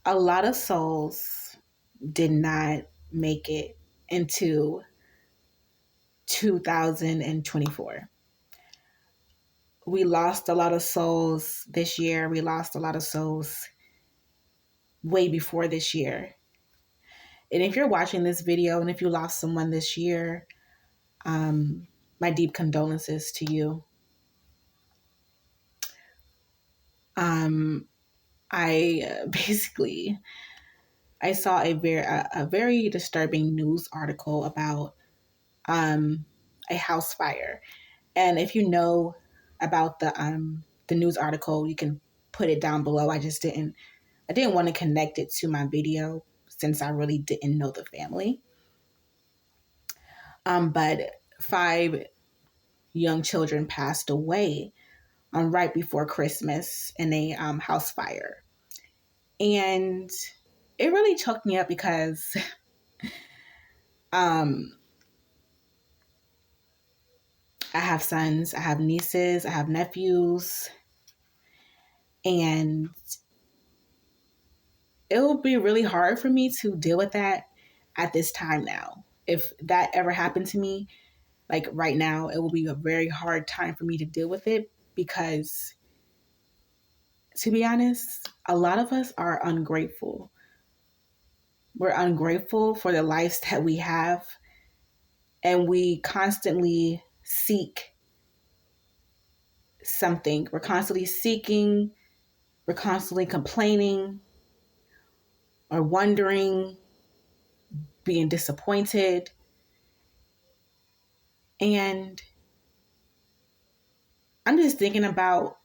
A lot of souls did not make it into 2024. We lost a lot of souls this year. We lost a lot of souls way before this year. And if you're watching this video and if you lost someone this year, my deep condolences to you. I basically I saw a very disturbing news article about a house fire, and if you know about the news article, you can put it down below. I didn't want to connect it to my video since I really didn't know the family. But 5 young children passed away right before Christmas in a house fire. And it really choked me up because I have sons, I have nieces, I have nephews, and it will be really hard for me to deal with that at this time now. If that ever happened to me, like right now, it will be a very hard time for me to deal with it because, to be honest, a lot of us are ungrateful. We're ungrateful for the lives that we have, and we constantly seek something. We're constantly seeking, we're constantly complaining or wondering, being disappointed. And I'm just thinking about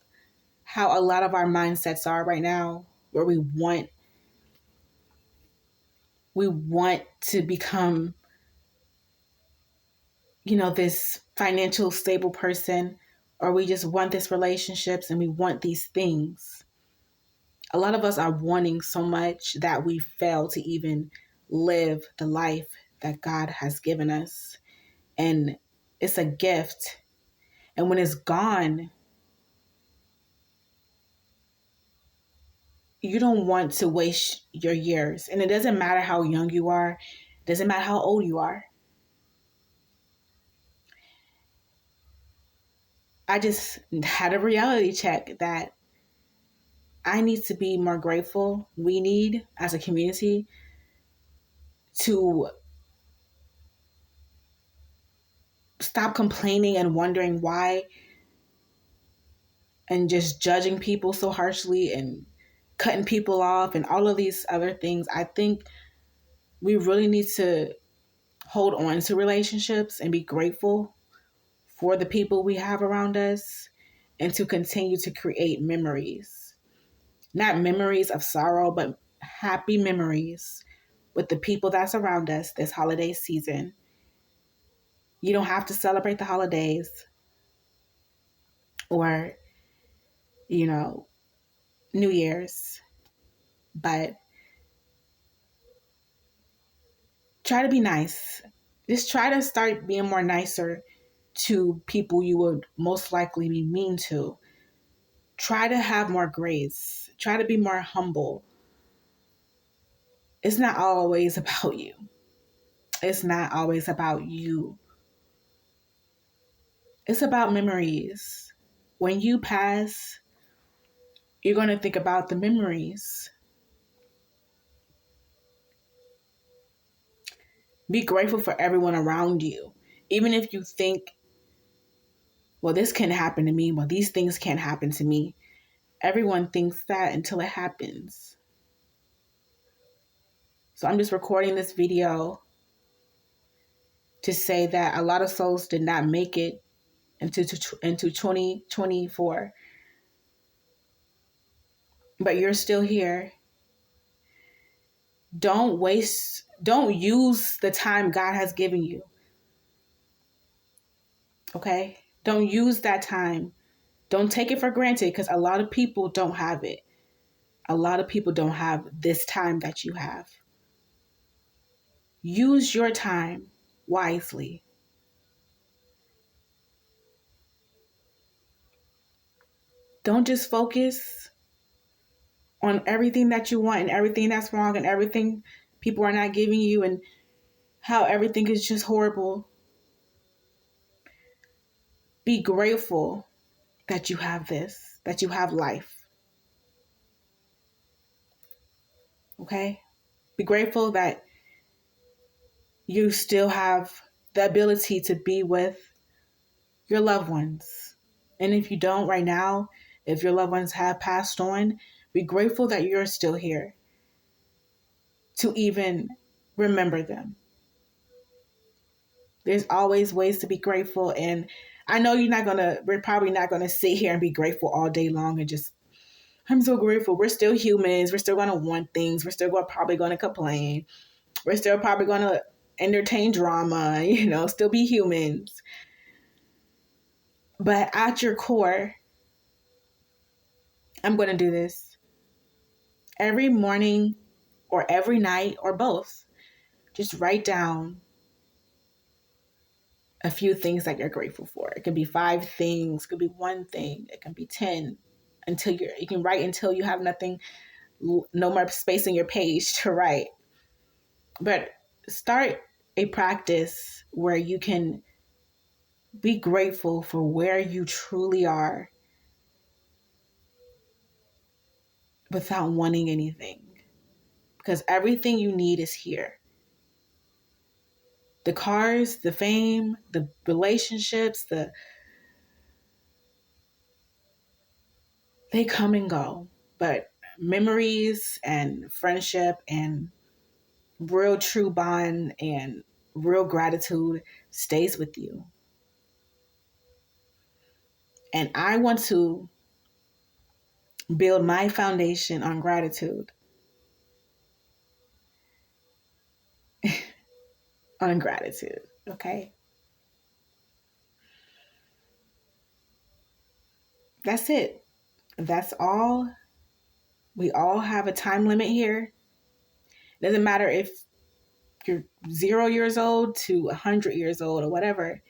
how a lot of our mindsets are right now, where we want to become, this financial stable person, or we just want this relationships and we want these things. A lot of us are wanting so much that we fail to even live the life that God has given us. And it's a gift. And when it's gone, you don't want to waste your years. And it doesn't matter how young you are, it doesn't matter how old you are. I just had a reality check that I need to be more grateful. We need, as a community, to stop complaining and wondering why and just judging people so harshly and cutting people off and all of these other things. I think we really need to hold on to relationships and be grateful for the people we have around us and to continue to create memories. Not memories of sorrow, but happy memories with the people that surround us this holiday season. You don't have to celebrate the holidays or, New Year's, but try to be nice. Just try to start being more nicer to people you would most likely be mean to. Try to have more grace. Try to be more humble. It's not always about you. It's not always about you. It's about memories. When you pass, you're going to think about the memories. Be grateful for everyone around you. Even if you think, well, this can happen to me. Well, these things can't happen to me. Everyone thinks that until it happens. So I'm just recording this video to say that a lot of souls did not make it into 2024. But you're still here. Don't use the time God has given you. Okay? Don't use that time. Don't take it for granted because a lot of people don't have it. A lot of people don't have this time that you have. Use your time wisely. Don't just focus on everything that you want and everything that's wrong and everything people are not giving you and how everything is just horrible. Be grateful that you have this, that you have life. Okay? Be grateful that you still have the ability to be with your loved ones. And if you don't right now, if your loved ones have passed on, be grateful that you're still here to even remember them. There's always ways to be grateful. And I know we're probably not gonna sit here and be grateful all day long and just, I'm so grateful. We're still humans. We're still gonna want things. We're still probably gonna complain. We're still probably gonna entertain drama, still be humans. But at your core, I'm gonna do this every morning or every night or both. Just write down a few things that you're grateful for. It can be 5 things, it could be 1 thing, it can be 10 until you can write until you have nothing, no more space in your page to write. But start a practice where you can be grateful for where you truly are without wanting anything. Because everything you need is here. The cars, the fame, the relationships, they come and go. But memories and friendship and real true bond and real gratitude stays with you. And I want to build my foundation on gratitude. On gratitude, okay? That's it. That's all. We all have a time limit here. It doesn't matter if you're 0 years old to 100 years old or whatever.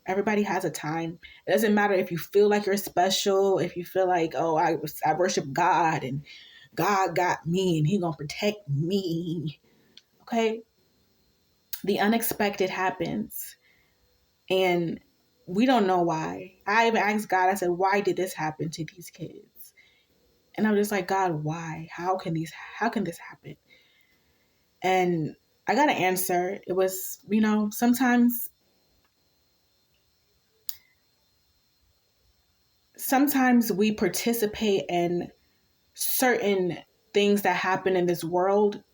Everybody has a time. It doesn't matter if you feel like you're special, if you feel like, oh, I worship God and God got me and he gonna protect me. Okay? The unexpected happens and we don't know why. I even asked God, I said, why did this happen to these kids? And I'm just like, God, why? How can this happen? And I got an answer. It was, sometimes we participate in certain things that happen in this world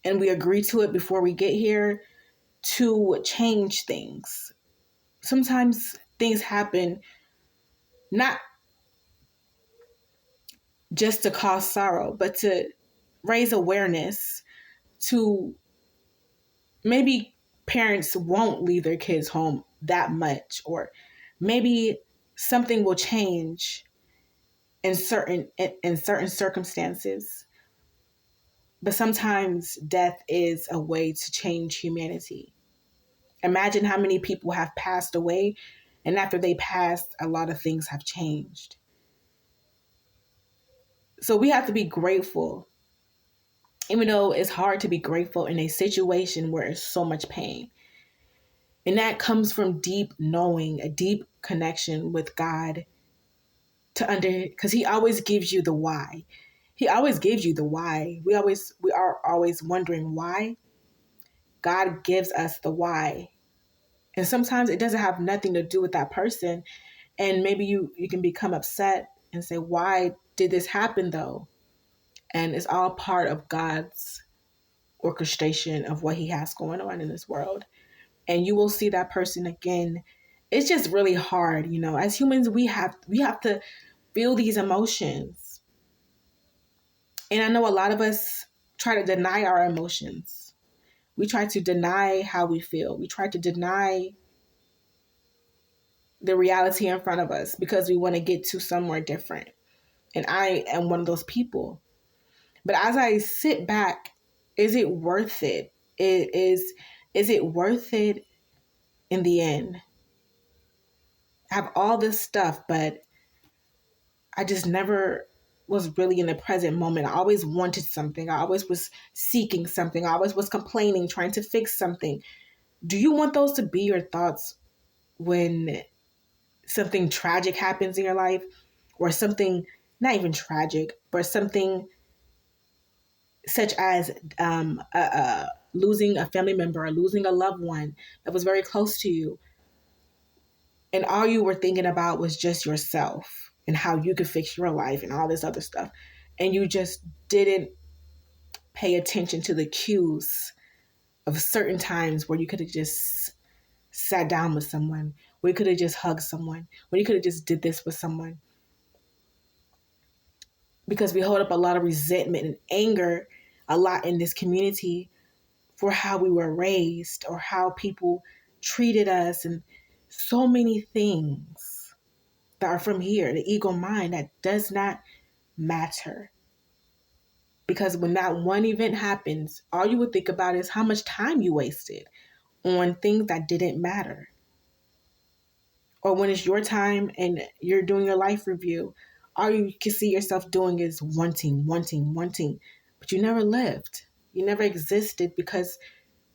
and we agree to it before we get here to change things. Sometimes things happen not just to cause sorrow, but to raise awareness to maybe parents won't leave their kids home that much, or maybe something will change in certain circumstances. But sometimes death is a way to change humanity. Imagine how many people have passed away, and after they passed, a lot of things have changed. So we have to be grateful, even though it's hard to be grateful in a situation where there's so much pain. And that comes from deep knowing, a deep connection with God because he always gives you the why. He always gives you the why. We are always wondering why. God gives us the why. And sometimes it doesn't have nothing to do with that person. And maybe you can become upset and say, why did this happen though? And it's all part of God's orchestration of what he has going on in this world. And you will see that person again. It's just really hard, as humans, we have to feel these emotions. And I know a lot of us try to deny our emotions. We try to deny how we feel. We try to deny the reality in front of us because we want to get to somewhere different. And I am one of those people. But as I sit back, is it worth it? Is it worth it in the end? I have all this stuff, but I just never was really in the present moment. I always wanted something. I always was seeking something. I always was complaining, trying to fix something. Do you want those to be your thoughts when something tragic happens in your life, or something not even tragic, but something such as losing a family member or losing a loved one that was very close to you, and all you were thinking about was just yourself and how you could fix your life and all this other stuff, and you just didn't pay attention to the cues of certain times where you could have just sat down with someone, where you could have just hugged someone, where you could have just did this with someone. Because we hold up a lot of resentment and anger a lot in this community for how we were raised or how people treated us, and so many things that are from here, the ego mind, that does not matter. Because when that one event happens, all you would think about is how much time you wasted on things that didn't matter. Or when it's your time and you're doing your life review, all you can see yourself doing is wanting, wanting, wanting. But you never lived. You never existed because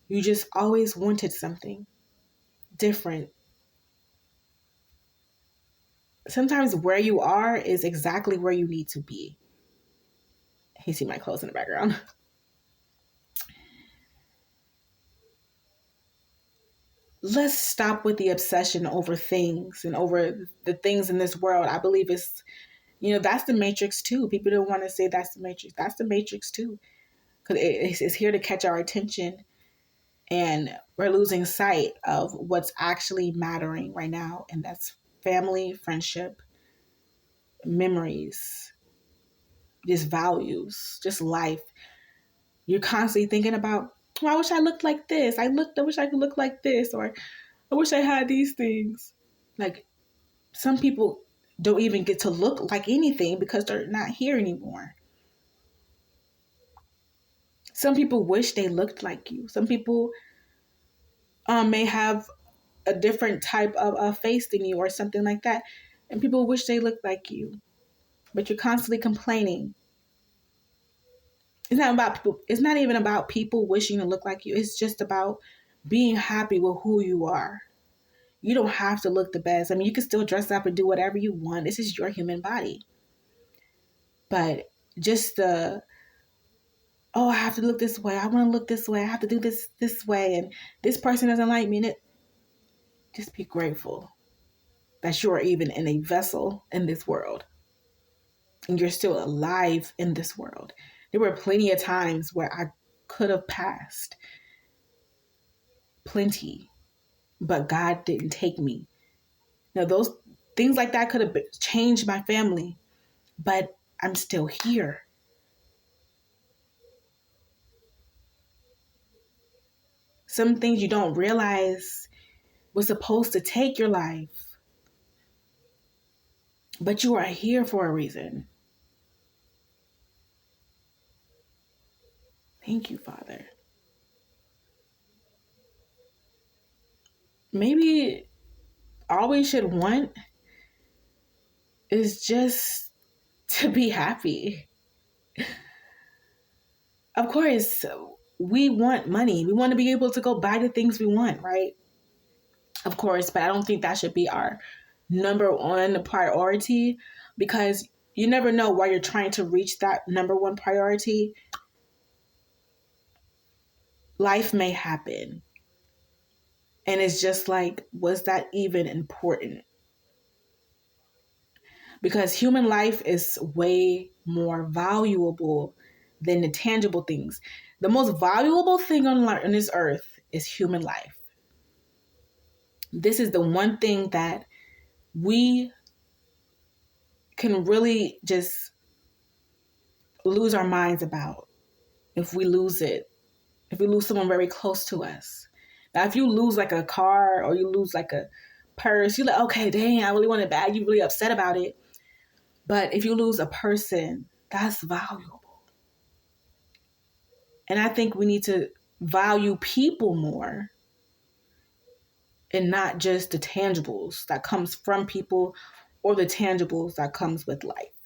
you just always wanted something different. Sometimes where you are is exactly where you need to be. You see my clothes in the background. Let's stop with the obsession over things and over the things in this world. I believe it's, that's the Matrix too. People don't want to say that's the Matrix. That's the Matrix too. Because it's here to catch our attention, and we're losing sight of what's actually mattering right now. And that's family, friendship, memories, just values, just life. You're constantly thinking about, oh, I wish I looked like this. I wish I could look like this. Or I wish I had these things. Like, some people don't even get to look like anything because they're not here anymore. Some people wish they looked like you. Some people may have a different type of face than you or something like that. And people wish they looked like you. But you're constantly complaining. It's not about people. It's not even about people wishing to look like you. It's just about being happy with who you are. You don't have to look the best. I mean, you can still dress up and do whatever you want. This is your human body. But just oh, I have to look this way. I want to look this way. I have to do this way. And this person doesn't like me. And just be grateful that you are even in a vessel in this world. And you're still alive in this world. There were plenty of times where I could have passed. Plenty. But God didn't take me. Now, those things like that could have changed my family. But I'm still here. Some things you don't realize was supposed to take your life. But you are here for a reason. Thank you, Father. Maybe all we should want is just to be happy. Of course, we want money. We want to be able to go buy the things we want, right? Of course, but I don't think that should be our number one priority, because you never know why you're trying to reach that number one priority. Life may happen. And it's just like, was that even important? Because human life is way more valuable than the tangible things. The most valuable thing on this earth is human life. This is the one thing that we can really just lose our minds about if we lose it, if we lose someone very close to us. Now, if you lose like a car or you lose like a purse, you're like, okay, dang, I really want it back. You're really upset about it. But if you lose a person, that's valuable. And I think we need to value people more, and not just the tangibles that comes from people or the tangibles that comes with life.